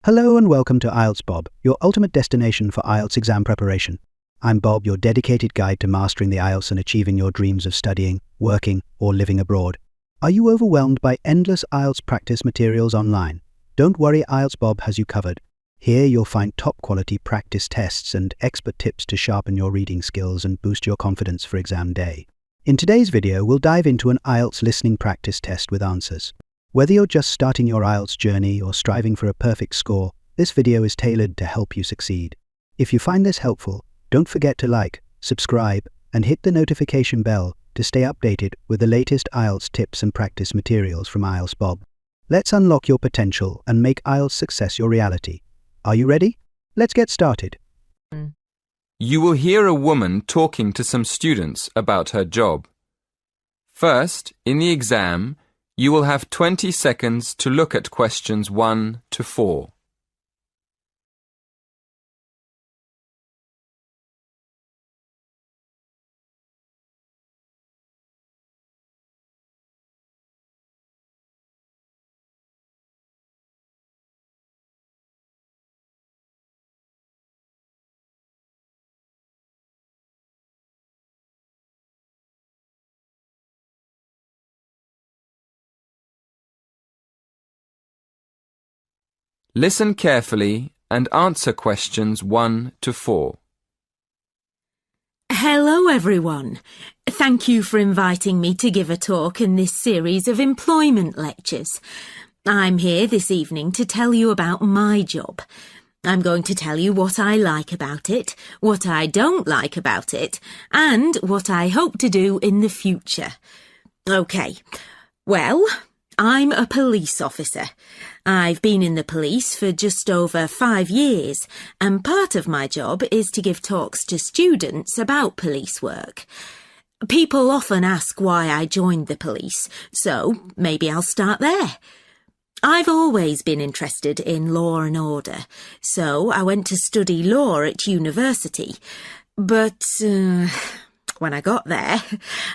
Hello and welcome to IELTS Bob, your ultimate destination for IELTS exam preparation. I'm Bob, your dedicated guide to mastering the IELTS and achieving your dreams of studying, working, or living abroad. Are you overwhelmed by endless IELTS practice materials online? Don't worry, IELTS Bob has you covered. Here you'll find top-quality practice tests and expert tips to sharpen your reading skills and boost your confidence for exam day. In today's video, we'll dive into an IELTS listening practice test with answers. Whether you're just starting your IELTS journey or striving for a perfect score, this video is tailored to help you succeed. If you find this helpful, don't forget to like, subscribe, and hit the notification bell to stay updated with the latest IELTS tips and practice materials from IELTS Bob. Let's unlock your potential and make IELTS success your reality. Are you ready? Let's get started. You will hear a woman talking to some students about her job. First, in the exam, you will have 20 seconds to look at questions 1 to 4. Listen carefully and answer questions 1 to 4. Hello everyone. Thank you for inviting me to give a talk in this series of employment lectures. I'm here this evening to tell you about my job. I'm going to tell you what I like about it, what I don't like about it, and what I hope to do in the future. Okay, well, I'm a police officer. I've been in the police for just over 5 years, and part of my job is to give talks to students about police work. People often ask why I joined the police, so maybe I'll start there. I've always been interested in law and order, so I went to study law at university. But when I got there,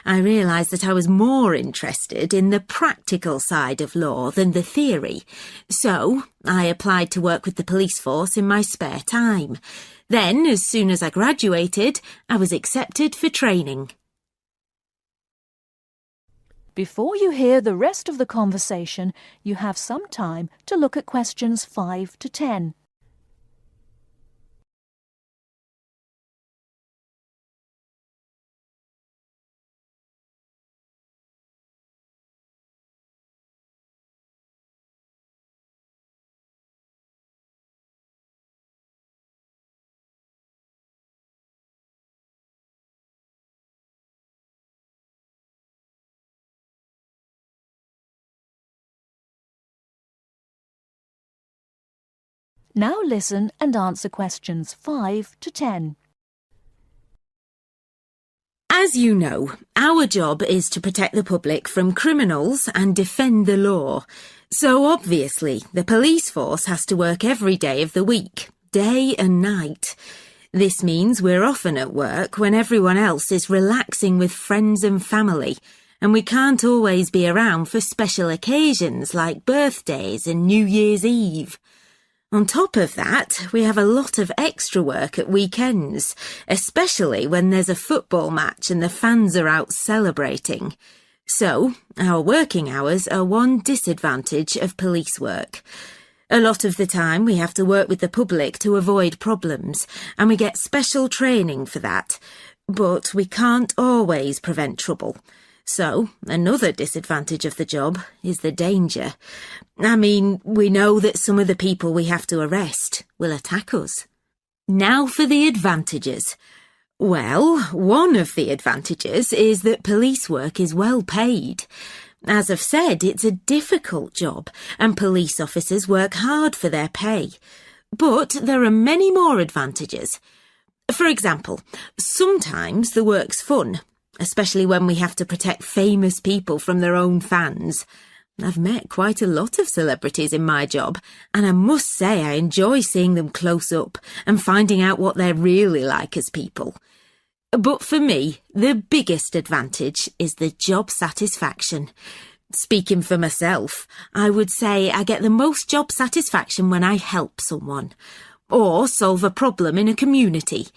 I realised that I was more interested in the practical side of law than the theory. So I applied to work with the police force in my spare time. Then, as soon as I graduated, I was accepted for training. Before you hear the rest of the conversation, you have some time to look at questions 5 to 10. Now listen and answer questions 5 to 10. As you know, our job is to protect the public from criminals and defend the law. So obviously, the police force has to work every day of the week, day and night. This means we're often at work when everyone else is relaxing with friends and family, and we can't always be around for special occasions like birthdays and New Year's Eve. On top of that, we have a lot of extra work at weekends, especially when there's a football match and the fans are out celebrating. So, our working hours are one disadvantage of police work. A lot of the time we have to work with the public to avoid problems, and we get special training for that. But we can't always prevent trouble. So, another disadvantage of the job is the danger. I mean, we know that some of the people we have to arrest will attack us. Now for the advantages. Well, one of the advantages is that police work is well paid. As I've said, it's a difficult job, and police officers work hard for their pay. But there are many more advantages. For example, sometimes the work's fun, especially when we have to protect famous people from their own fans. I've met quite a lot of celebrities in my job, and I must say I enjoy seeing them close up and finding out what they're really like as people. But for me, the biggest advantage is the job satisfaction. Speaking for myself, I would say I get the most job satisfaction when I help someone or solve a problem in a community.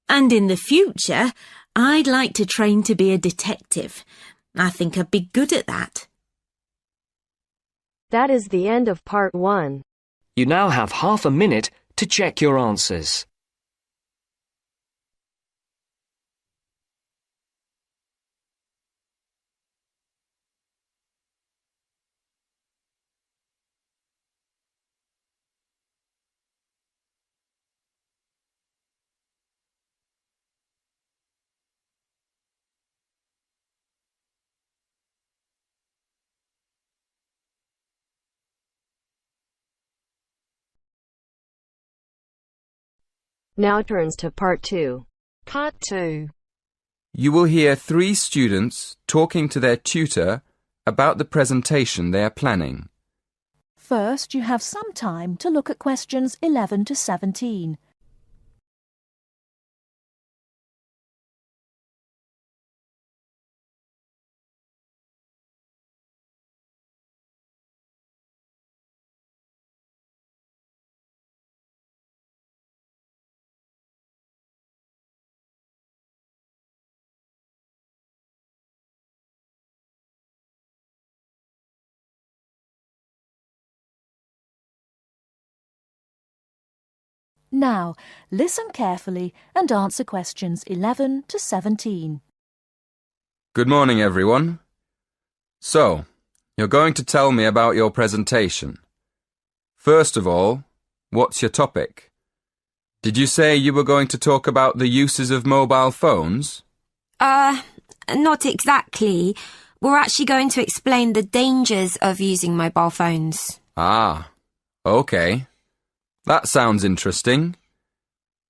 And in the future, I'd like to train to be a detective. I think I'd be good at that. That is the end of part 1. You now have half a minute to check your answers. Now turns to part 2. Part 2. You will hear 3 students talking to their tutor about the presentation they are planning. First, you have some time to look at questions 11 to 17. Now, listen carefully and answer questions 11 to 17. Good morning, everyone. So, you're going to tell me about your presentation. First of all, what's your topic? Did you say you were going to talk about the uses of mobile phones? Not exactly. We're actually going to explain the dangers of using mobile phones. Ah, okay. That sounds interesting.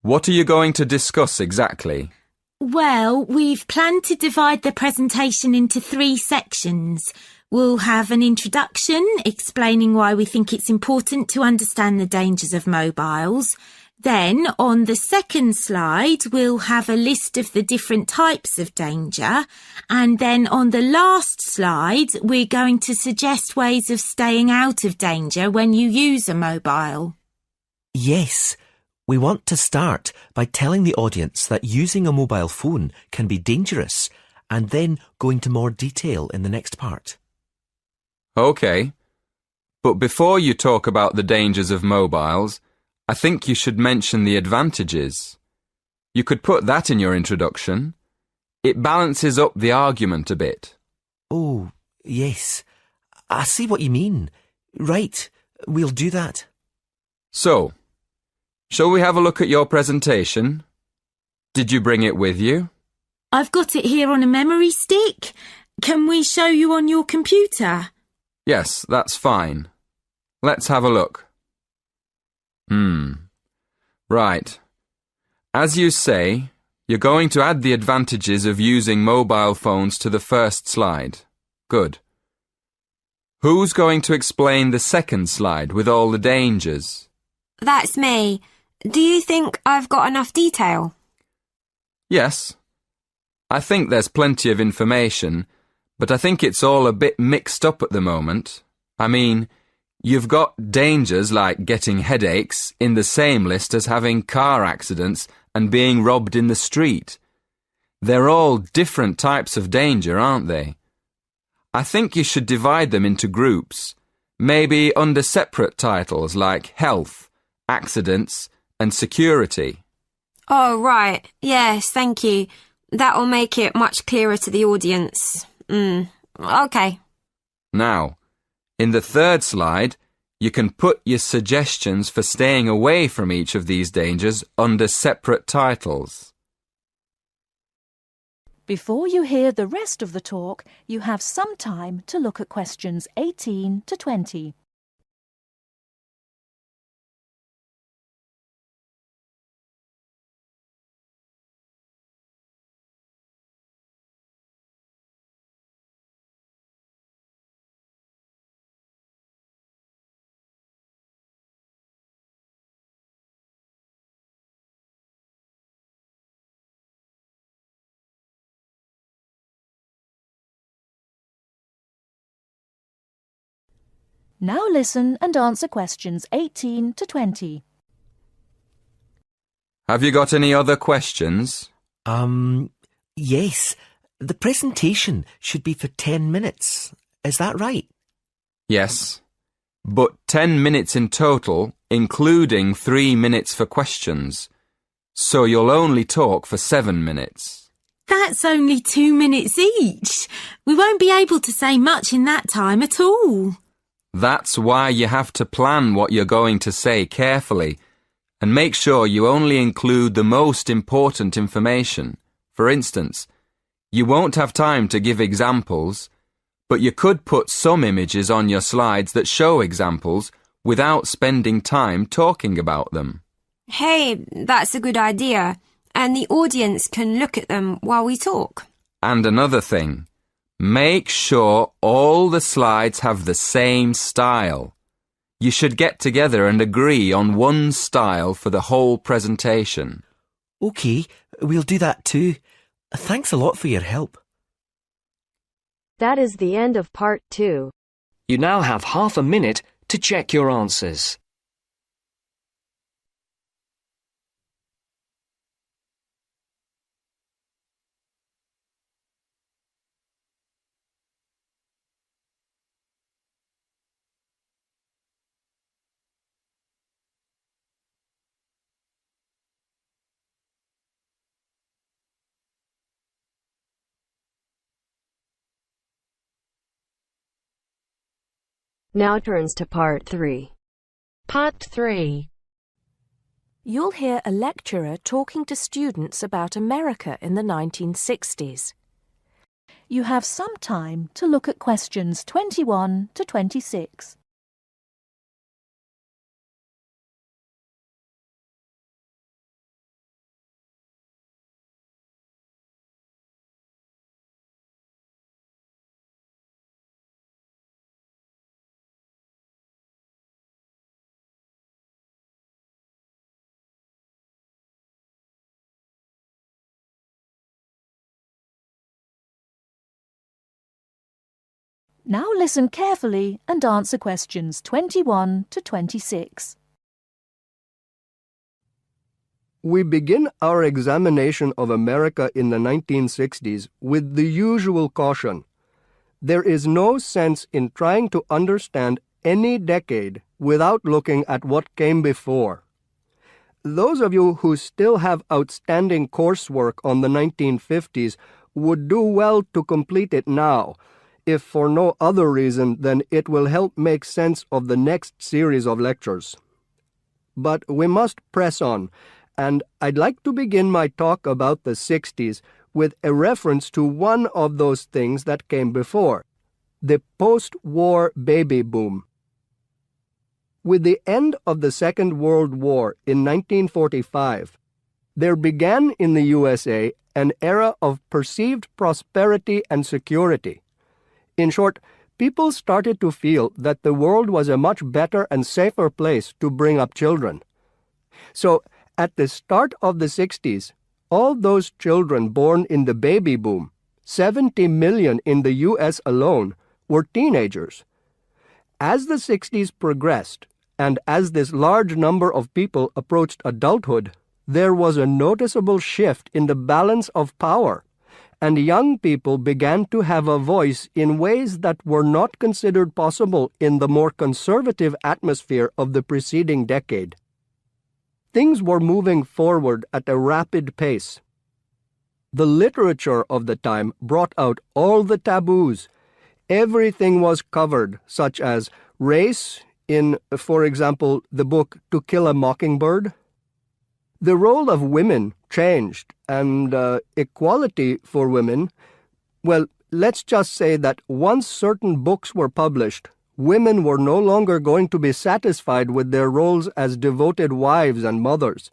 What are you going to discuss exactly? Well, we've planned to divide the presentation into 3 sections. We'll have an introduction explaining why we think it's important to understand the dangers of mobiles. Then, on the second slide, we'll have a list of the different types of danger. And then on the last slide, we're going to suggest ways of staying out of danger when you use a mobile. Yes, we want to start by telling the audience that using a mobile phone can be dangerous and then go into more detail in the next part. Okay. But before you talk about the dangers of mobiles, I think you should mention the advantages. You could put that in your introduction. It balances up the argument a bit. Oh, yes. I see what you mean. Right, we'll do that. So, shall we have a look at your presentation? Did you bring it with you? I've got it here on a memory stick. Can we show you on your computer? Yes, that's fine. Let's have a look. Right. As you say, you're going to add the advantages of using mobile phones to the first slide. Good. Who's going to explain the second slide with all the dangers? That's me. Do you think I've got enough detail? Yes. I think there's plenty of information, but I think it's all a bit mixed up at the moment. I mean, you've got dangers like getting headaches in the same list as having car accidents and being robbed in the street. They're all different types of danger, aren't they? I think you should divide them into groups, maybe under separate titles like health, accidents, and security. Oh, right. Yes, thank you. That'll make it much clearer to the audience. Okay. Now, in the third slide, you can put your suggestions for staying away from each of these dangers under separate titles. Before you hear the rest of the talk, you have some time to look at questions 18 to 20. Now listen and answer questions 18 to 20. Have you got any other questions? Yes. The presentation should be for 10 minutes. Is that right? Yes. But 10 minutes in total, including 3 minutes for questions. So you'll only talk for 7 minutes. That's only 2 minutes each. We won't be able to say much in that time at all. That's why you have to plan what you're going to say carefully and make sure you only include the most important information. For instance, you won't have time to give examples, but you could put some images on your slides that show examples without spending time talking about them. Hey, that's a good idea. And the audience can look at them while we talk. And another thing, make sure all the slides have the same style. You should get together and agree on one style for the whole presentation. OK, we'll do that too. Thanks a lot for your help. That is the end of part 2. You now have half a minute to check your answers. Now turns to part 3. Part 3. You'll hear a lecturer talking to students about America in the 1960s. You have some time to look at questions 21 to 26. Now listen carefully and answer questions 21 to 26. We begin our examination of America in the 1960s with the usual caution. There is no sense in trying to understand any decade without looking at what came before. Those of you who still have outstanding coursework on the 1950s would do well to complete it now, if for no other reason than it will help make sense of the next series of lectures. But we must press on, and I'd like to begin my talk about the 60s with a reference to one of those things that came before, the post-war baby boom. With the end of the Second World War in 1945, there began in the USA an era of perceived prosperity and security. In short, people started to feel that the world was a much better and safer place to bring up children. So, at the start of the 60s, all those children born in the baby boom, 70 million in the US alone, were teenagers. As the 60s progressed, and as this large number of people approached adulthood, there was a noticeable shift in the balance of power, and young people began to have a voice in ways that were not considered possible in the more conservative atmosphere of the preceding decade. Things were moving forward at a rapid pace. The literature of the time brought out all the taboos. Everything was covered, such as race in, for example, the book To Kill a Mockingbird. The role of women changed, and equality for women, well, let's just say that once certain books were published, women were no longer going to be satisfied with their roles as devoted wives and mothers.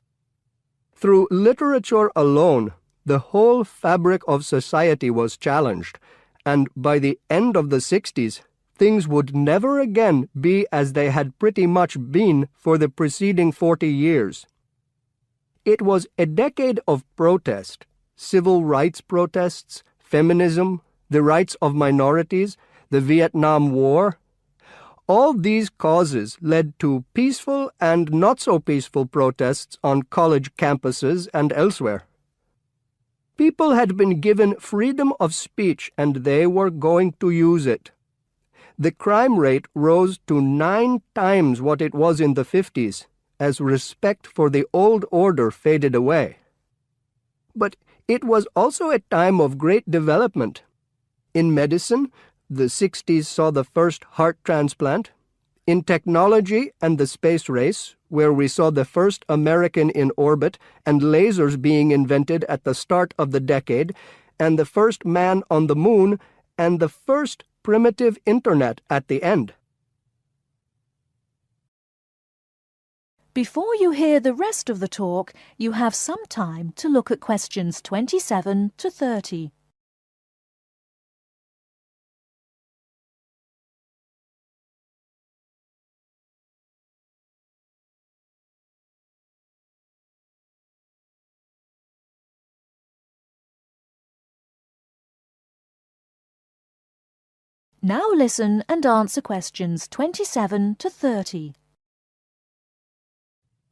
Through literature alone, the whole fabric of society was challenged, and by the end of the 60s, things would never again be as they had pretty much been for the preceding 40 years. It was a decade of protest, civil rights protests, feminism, the rights of minorities, the Vietnam War. All these causes led to peaceful and not so peaceful protests on college campuses and elsewhere. People had been given freedom of speech and they were going to use it. The crime rate rose to 9 times what it was in the 50s, as respect for the old order faded away. But it was also a time of great development. In medicine, the 60s saw the first heart transplant. In technology and the space race, where we saw the first American in orbit and lasers being invented at the start of the decade, and the first man on the moon, and the first primitive internet at the end. Before you hear the rest of the talk, you have some time to look at questions 27 to 30. Now listen and answer questions 27 to 30.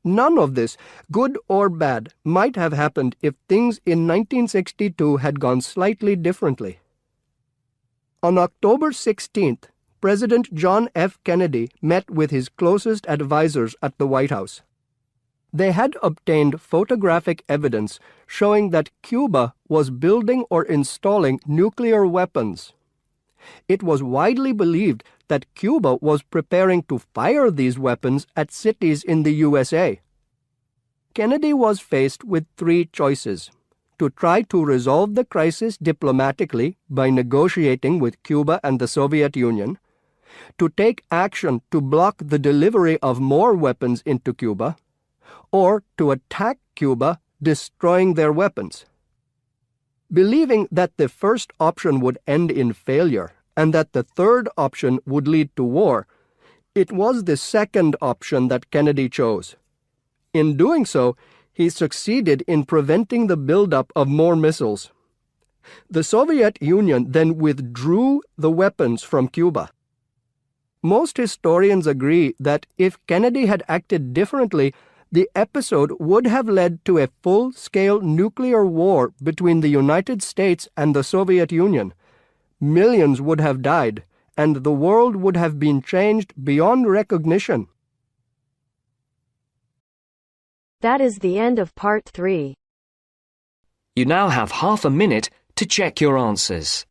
None of this, good or bad, might have happened if things in 1962 had gone slightly differently. On October 16th, President John F. Kennedy met with his closest advisors at the White House. They had obtained photographic evidence showing that Cuba was building or installing nuclear weapons. It was widely believed that Cuba was preparing to fire these weapons at cities in the USA. Kennedy was faced with 3 choices: to try to resolve the crisis diplomatically by negotiating with Cuba and the Soviet Union, to take action to block the delivery of more weapons into Cuba, or to attack Cuba, destroying their weapons. Believing that the first option would end in failure and that the third option would lead to war, it was the second option that Kennedy chose. In doing so, he succeeded in preventing the buildup of more missiles. The Soviet Union then withdrew the weapons from Cuba. Most historians agree that if Kennedy had acted differently, the episode would have led to a full-scale nuclear war between the United States and the Soviet Union. Millions would have died, and the world would have been changed beyond recognition. That is the end of part 3. You now have half a minute to check your answers.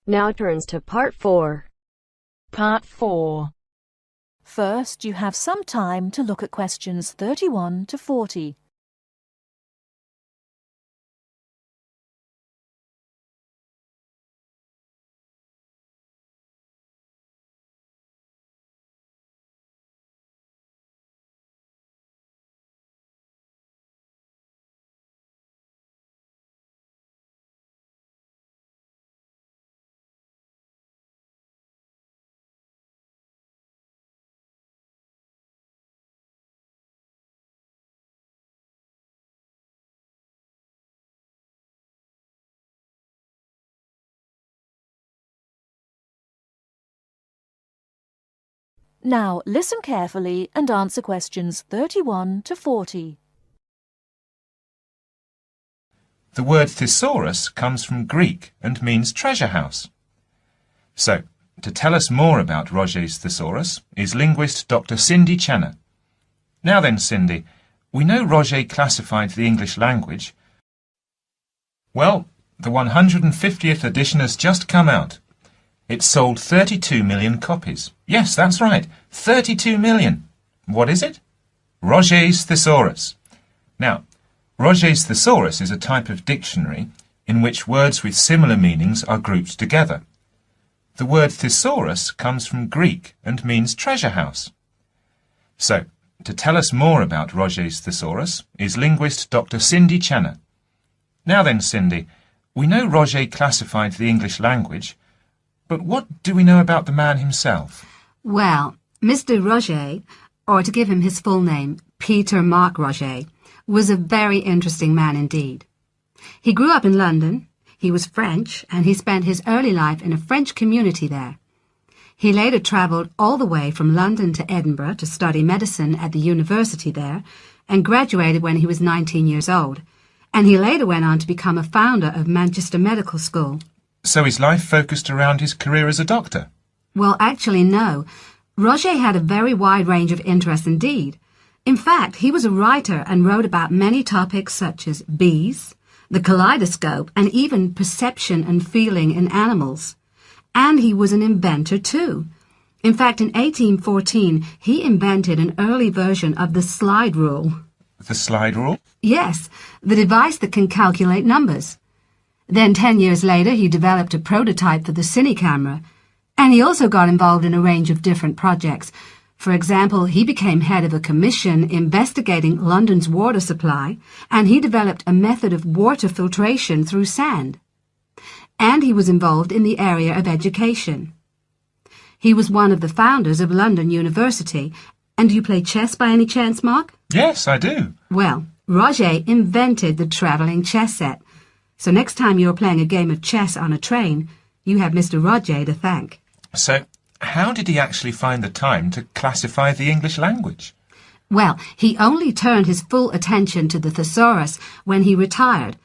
Now turns to part 4. Part 4. First, you have some time to look at questions 31 to 40. Now listen carefully and answer questions 31 to 40. The word thesaurus comes from Greek and means treasure house. So, to tell us more about Roget's thesaurus is linguist Dr. Cindy Channer. Now then, Cindy, we know Roget classified the English language. Well, the 150th edition has just come out. It sold 32 million copies. Yes, that's right, 32 million. What is it? Roget's Thesaurus. Now, Roget's Thesaurus is a type of dictionary in which words with similar meanings are grouped together. The word thesaurus comes from Greek and means treasure house. So, to tell us more about Roget's thesaurus is linguist Dr. Cindy Channer. Now then, Cindy, we know Roget classified the English language, but what do we know about the man himself? Well, Mr. Roget, or to give him his full name, Peter Mark Roget, was a very interesting man indeed. He grew up in London, he was French, and he spent his early life in a French community there. He later travelled all the way from London to Edinburgh to study medicine at the university there, and graduated when he was 19 years old, and he later went on to become a founder of Manchester Medical School. So his life focused around his career as a doctor? Well, actually, no. Roget had a very wide range of interests indeed. In fact, he was a writer and wrote about many topics such as bees, the kaleidoscope, and even perception and feeling in animals. And he was an inventor too. In fact, in 1814, he invented an early version of the slide rule. The slide rule? Yes, the device that can calculate numbers. Then 10 years later, he developed a prototype for the cine camera. And he also got involved in a range of different projects. For example, he became head of a commission investigating London's water supply, and he developed a method of water filtration through sand. And he was involved in the area of education. He was one of the founders of London University. And do you play chess by any chance, Mark? Yes, I do. Well, Roget invented the travelling chess set. So next time you're playing a game of chess on a train, you have Mr. Roget to thank. So, how did he actually find the time to classify the English language? Well, he only turned his full attention to the thesaurus when he retired,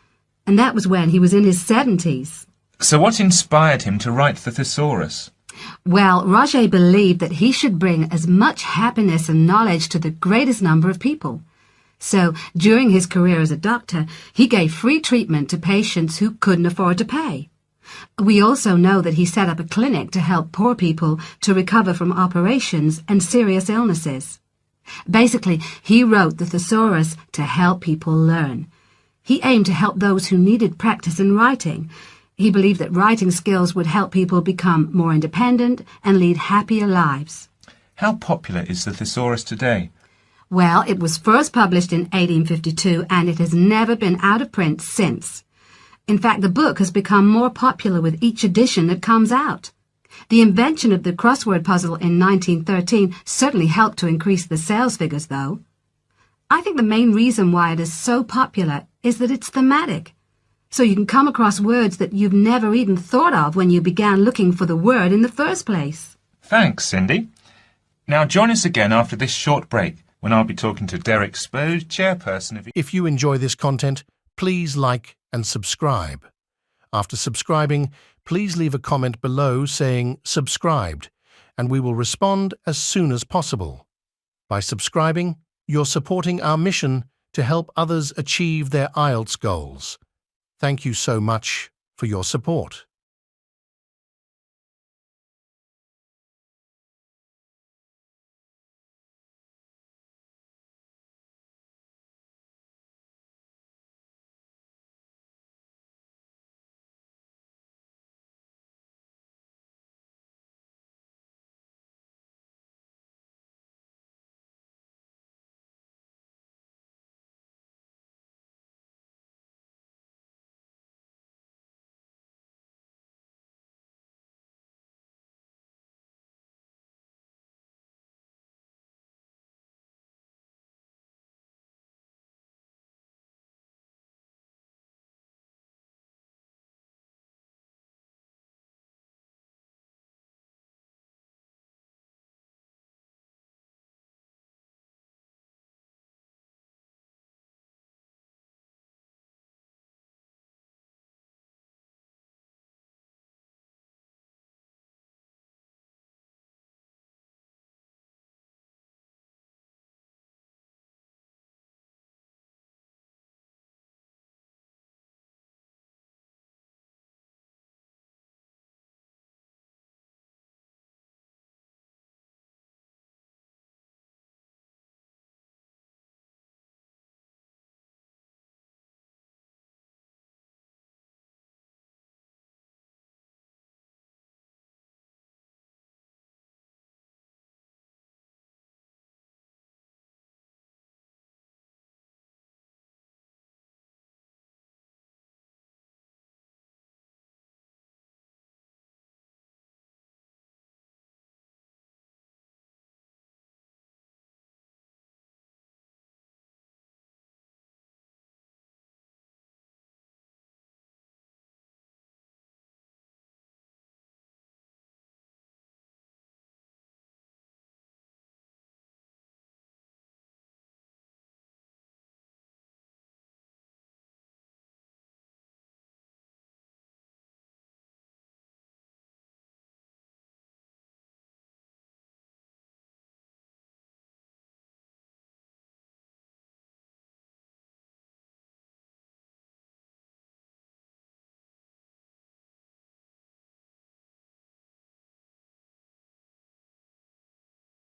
and that was when he was in his 70s. So what inspired him to write the thesaurus? Well, Roget believed that he should bring as much happiness and knowledge to the greatest number of people. So, during his career as a doctor, he gave free treatment to patients who couldn't afford to pay. We also know that he set up a clinic to help poor people to recover from operations and serious illnesses. Basically, he wrote the thesaurus to help people learn. He aimed to help those who needed practice in writing. He believed that writing skills would help people become more independent and lead happier lives. How popular is the thesaurus today? Well, it was first published in 1852 and it has never been out of print since. In fact, the book has become more popular with each edition that comes out. The invention of the crossword puzzle in 1913 certainly helped to increase the sales figures, though. I think the main reason why it is so popular is that it's thematic. So you can come across words that you've never even thought of when you began looking for the word in the first place. Thanks, Cindy. Now join us again after this short break when I'll be talking to Derek Spode, chairperson of... If you enjoy this content, please like and subscribe. After subscribing, please leave a comment below saying subscribed, and we will respond as soon as possible. By subscribing, you're supporting our mission to help others achieve their IELTS goals. Thank you so much for your support.